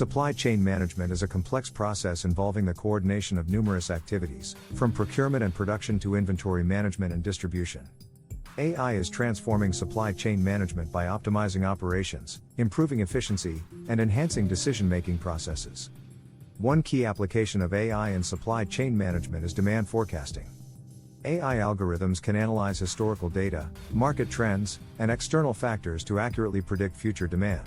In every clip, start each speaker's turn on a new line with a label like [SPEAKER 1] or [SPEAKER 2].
[SPEAKER 1] Supply chain management is a complex process involving the coordination of numerous activities, from procurement and production to inventory management and distribution. AI is transforming supply chain management by optimizing operations, improving efficiency, and enhancing decision-making processes. One key application of AI in supply chain management is demand forecasting. AI algorithms can analyze historical data, market trends, and external factors to accurately predict future demand.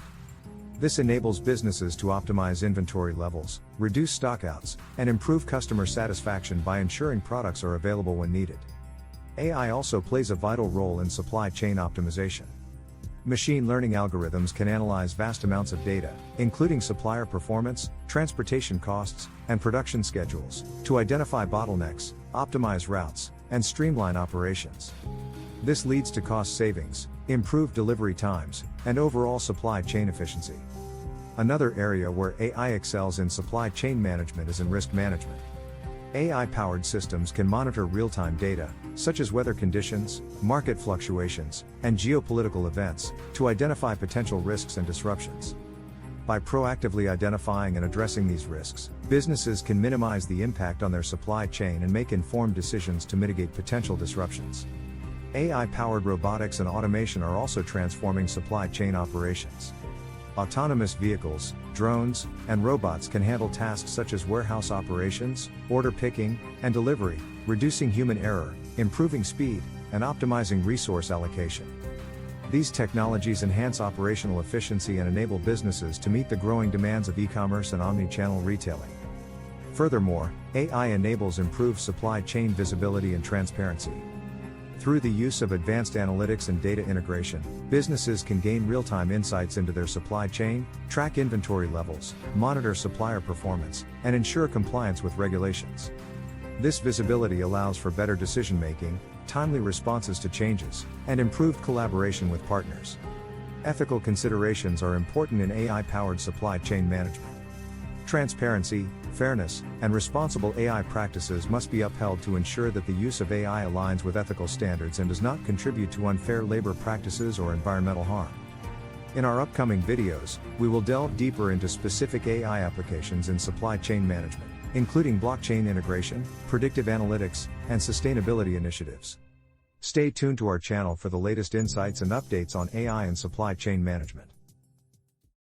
[SPEAKER 1] This enables businesses to optimize inventory levels, reduce stockouts, and improve customer satisfaction by ensuring products are available when needed. AI also plays a vital role in supply chain optimization. Machine learning algorithms can analyze vast amounts of data, including supplier performance, transportation costs, and production schedules, to identify bottlenecks, optimize routes, and streamline operations. This leads to cost savings, improved delivery times, and overall supply chain efficiency. Another area where AI excels in supply chain management is in risk management. AI-powered systems can monitor real-time data, such as weather conditions, market fluctuations, and geopolitical events, to identify potential risks and disruptions. By proactively identifying and addressing these risks, businesses can minimize the impact on their supply chain and make informed decisions to mitigate potential disruptions. AI-powered robotics and automation are also transforming supply chain operations. Autonomous vehicles, drones, and robots can handle tasks such as warehouse operations, order picking, and delivery, reducing human error, improving speed, and optimizing resource allocation. These technologies enhance operational efficiency and enable businesses to meet the growing demands of e-commerce and omni-channel retailing. Furthermore, AI enables improved supply chain visibility and transparency. Through the use of advanced analytics and data integration, businesses can gain real-time insights into their supply chain, track inventory levels, monitor supplier performance, and ensure compliance with regulations. This visibility allows for better decision-making, timely responses to changes, and improved collaboration with partners. Ethical considerations are important in AI-powered supply chain management. Transparency, fairness, and responsible AI practices must be upheld to ensure that the use of AI aligns with ethical standards and does not contribute to unfair labor practices or environmental harm. In our upcoming videos, we will delve deeper into specific AI applications in supply chain management, including blockchain integration, predictive analytics, and sustainability initiatives. Stay tuned to our channel for the latest insights and updates on AI and supply chain management.